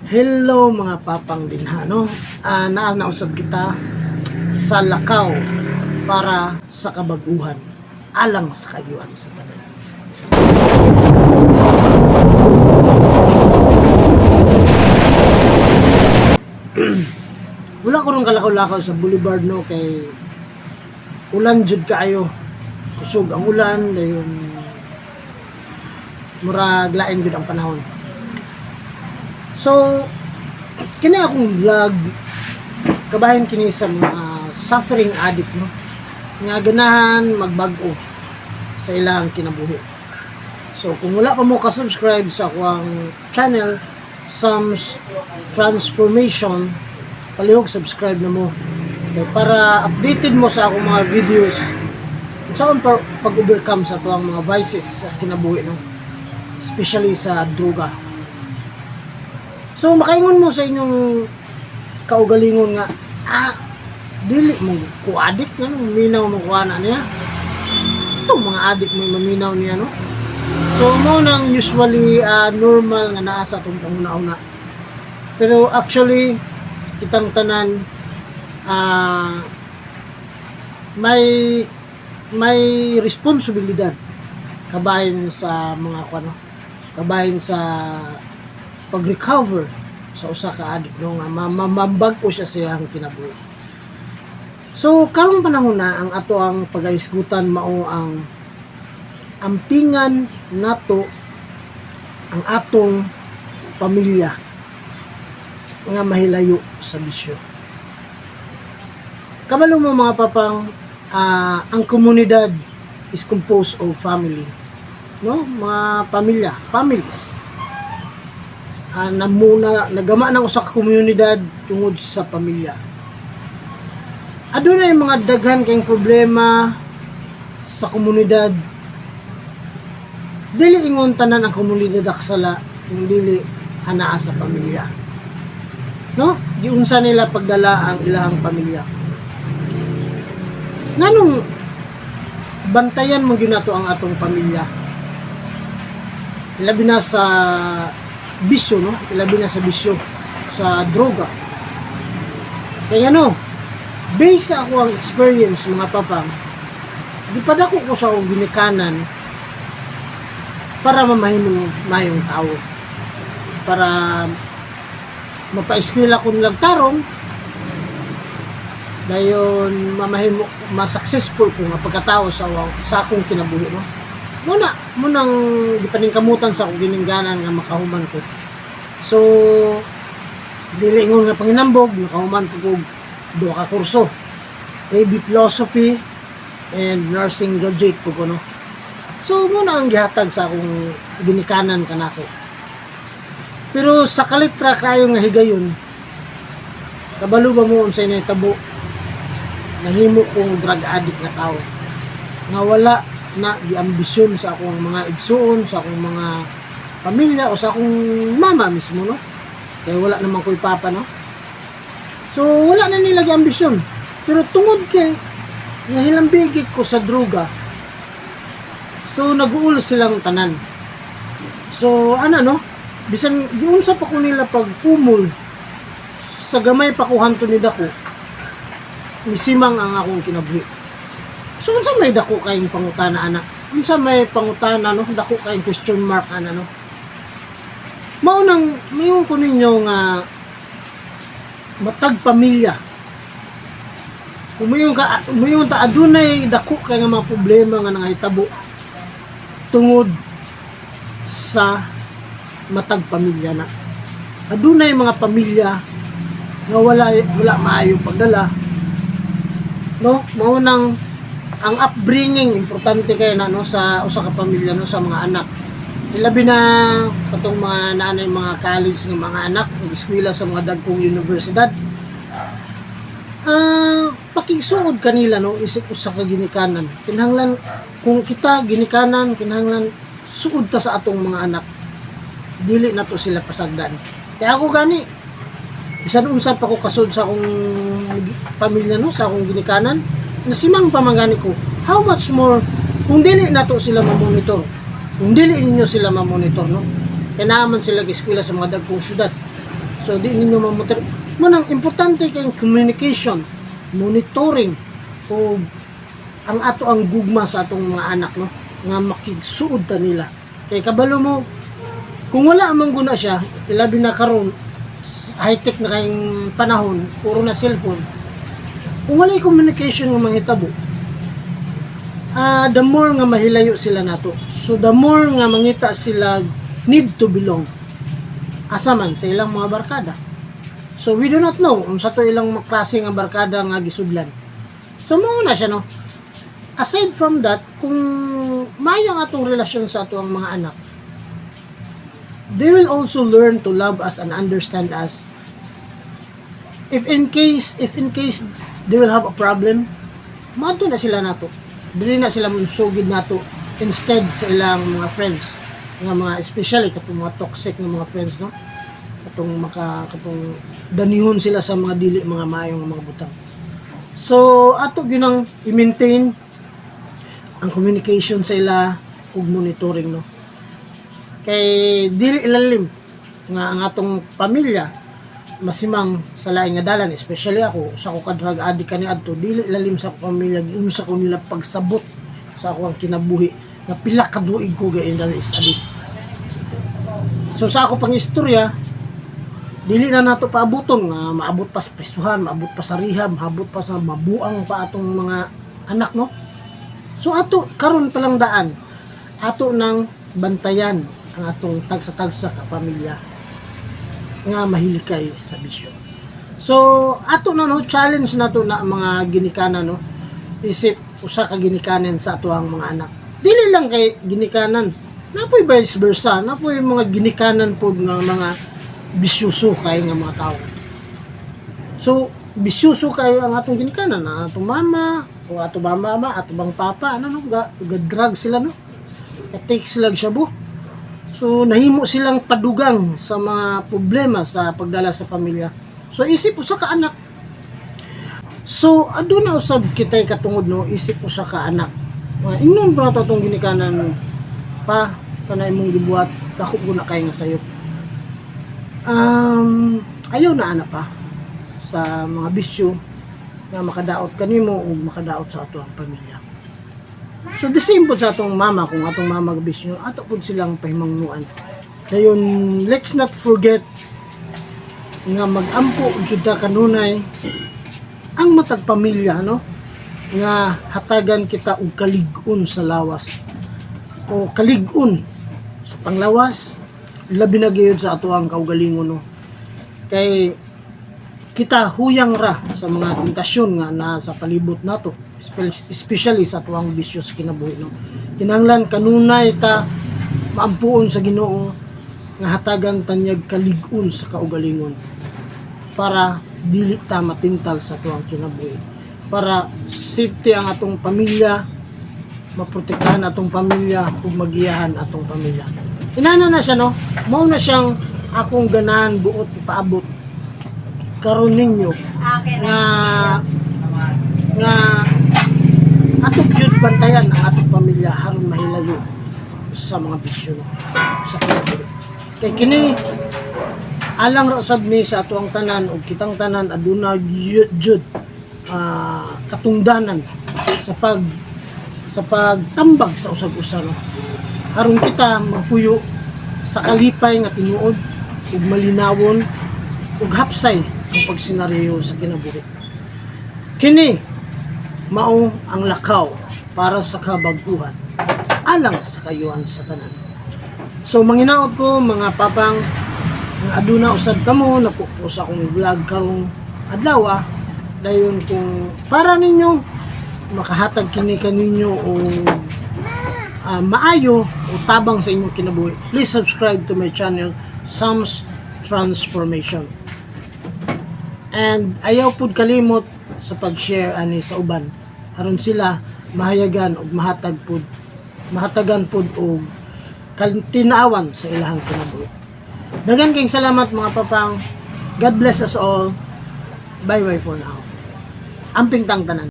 Hello mga papang dinhano. Nausab kita sa lakaw para sa kabaguhan alang sa kayuhan sa tanan. Wala ko nung kalakaw-lakaw sa boulevard no kay ulan jud kaayo. Kusog ang ulan dayon murag lain gud ang panahon. So, kini akong vlog kabahin kini sa mga suffering addict no nga ganahan magbag-o sa ilang kinabuhi. So, kung wala pa mo ka-subscribe sa akong channel Sam's Transformation, palihog subscribe na mo para updated mo sa akong mga videos saan pag-overcome sa tuwang mga vices sa kinabuhi no, especially sa droga. So makaingon mo sa inyong kaugalingon nga dili mo ku adik nga no, minaw mo kuana niya. Ito mga adik mo maminaw niya no. So mo nang usually normal nga naa sa atong panguna-una. Pero actually kitang tanan may responsibilidad kabahin sa mga kuno, kabahin sa pag-recover sa usa ka adik no nga mabag-o siya siyang kinabuhi. So karong panahon na ang ato ang pagahisgutan mao ang ampingan nato ang atong pamilya nga mahilayo sa bisyo. Kabalo mo mga papang ang komunidad is composed of family no, mga pamilya, families. Nagama ng usa ka komunidad tungod sa pamilya. Adunay mga daghan kayong problema sa komunidad. Dili ingon tanan ang komunidad aksala kung dili anaa sa pamilya. No? Giunsa nila pagdala ang ilahang pamilya. Nganong bantayan mo gyud nato ang atong pamilya. Labi na sa bisyo no, labi na sa bisyo sa droga. Kaya no, based sa ako ang experience mga papang, di pa dako ko sa akong ginikanan para mamahimong mayong tao, para mapa-eskwela ko nilang tarong dayon mamahimo ma-successful ko nga pagkatao sa akong kinabuhi no. Munang gipaningkamutan sa akong giningganan nga makahuman ko. So dili ingon nga panginambog nakahuman ko duha ka kurso, AB Philosophy and Nursing graduate ko no. So muna ang gihatag sa akong ginikanan kanako. Pero sa kalitra kayo nga higayon, kabalo ba mo unsay nahitabo nahimo kong drug addict na tao nga wala na giambisyon sa akong mga igsuon, sa akong mga pamilya o sa akong mama mismo no. Kaya wala naman ko ipapa no. So wala na nila giambisyon. Pero tungod kay nga hilambigit ko sa droga, so nag-uul silang tanan. So ano no, bisan giunsa pa ko nila pagpumol sa gamay pa ko hanto ni dako, misimang ang akong kinabuhi. So unsa may dako kayong pangutana ana? Unsa may pangutana no? Dako kayong question mark ana no? Mao nang mayon ko ninyo nga matag pamilya. Umayon ta adunay dako kay nga mga problema nga nangahitabo tungod sa matag pamilya na. Adunay mga pamilya nga wala maayo pagdala. No, mao nang ang upbringing importante kay na no sa usa ka pamilya no, sa mga anak. Ilabi na patong mga nanay mga college ng mga anak nag-eskwela sa mga dagkong universidad. Pakigsuod kanila no isip usa ka ginikanan. Kinahanglan kung kita ginikanan kinahanglan suod ta sa atong mga anak. Dili na to sila pasagdan. Kaya ako gani bisan unsa pa ko kasud sa akong pamilya no, sa akong ginikanan, nasimang pamangani ko. How much more kung dili nato sila mamonitor, kung dili ninyo sila mamonitor no, kaya naman sila giskwela sa mga dagkong syudad. So di ninyo mamotor. Munang importante kayong communication, monitoring o ang ato ang gugma sa atong mga anak, no, nga makigsuod ta nila. Kay kabalo mo kung wala man guna siya, ilabi na karon high-tech na kayong panahon, puro na cellphone. Kung wala communication nga manghitabo, the more nga mahilayo sila nato. So the more nga mangita sila need to belong. Asa man sa ilang mga barkada. So we do not know unsa to ilang klase nga barkada nga gisudlan. So mao na siya, no. Aside from that, kung maayo ang atong relasyon sa atong mga anak, they will also learn to love us and understand us. If in case they will have a problem, maadto na sila nato. Dili na sila musugid nato instead sa ilang mga friends nga mga especially katong mga toxic nga mga friends, no, katong danihon sila sa mga dili mga maayong mga butang. So ato ginang i-maintain ang communication sa ila ug monitoring, no, kay dili ilalim nga ang atong pamilya masimang sa lain nga dalan, especially ako sa ko ka drug addict kaniadto, dili ilalim sa pamilya unsa ko nila pagsabot sa ako ang kinabuhi na pila ka duig ko gain is adis. So sa ako pang istorya, dili na nato paabuton nga maabot pa sa presuhan, maabot pa sa rehab, maabot pa sa mabuang pa atong mga anak, no. So ato karon pa lang daan ato nang bantayan ang atong tagsa-tagsa ka pamilya nga mahilikay sa bisyo. So ato na, no, challenge nato na mga ginikanan, no, isip usa ka ginikanan sa ato ang mga anak. Dili lang kay ginikanan, napoy vice versa, napoy mga ginikanan pod nga mga bisyoso kay nga mga tao. So bisyoso kay ang atong ginikanan, ang atong mama o atong mama, atong bang papa, ano, no, ga drug sila, no, ka-take sila shabu. So nahimo silang padugang sa mga problema sa pagdala sa pamilya. So isip usa ka anak. So aduna usab kitay katungod, no, isip usa ka anak. Ingnon pa nato tong ginikanan pa kanay mong gibuhat dako guna kay nga sayop. Ayaw na ana pa sa mga bisyo na makadaot kanimo o makadaot sa ato ang pamilya. So the same po sa atong mama, kung atong mama bisyo, ato po silang pahimangnuan. Dayon, let's not forget nga mag-ampo jud ta kanunay ang matag pamilya, no, nga hatagan kita og kalig-on sa lawas o kalig-on sa panglawas, labi na gyud sa ato ang kaugalingon, no. Kay kita huyang ra sa mga tentasyon nga nasa palibot nato, especially sa tuwang bisyo sa kinabuhi, no. Kinahanglan kanunay ta maampuon sa Ginoo nga hatagan tanyag kalig-on sa kaugalingon para dili ta matintal sa tuwang kinabuhi, para safety ang atong pamilya, maprotektahan atong pamilya ug magiyahan atong pamilya. Inana na siya, no, mao na siyang akong ganahan buot ipaabot karon ninyo nga atong gyud bantayan ang atong pamilya aron mahilayo sa mga bisyo, no, sa kinabuhi. Kay kini alang ra usab ni sa atuang tanan ug kitang tanan aduna gyud katungdanan sa pagtambag sa usag-usa, no, aron kita magpuyo sa kalipay nga tinuod ug malinawon ug hapsay ang pagsenaryo sa kinabuhi. Kini mao ang lakaw para sa kabaguhan alang sa kayuhan sa tanan. So manginaot ko mga papang nga aduna usad kamo napupusa akong vlog karong adlaw, dayon kung para ninyo makahatag kini kaninyo o maayo o tabang sa inyong kinabuhi, please subscribe to my channel Sam's Transformation. And ayaw pud kalimot sa pag-share ani sa uban aron sila mahayagan ug mahatagan pud og kalintinawan sa ilahang kinabuhi. Daghang kayong salamat mga papang. God bless us all. Bye bye for now. Amping tang tanan.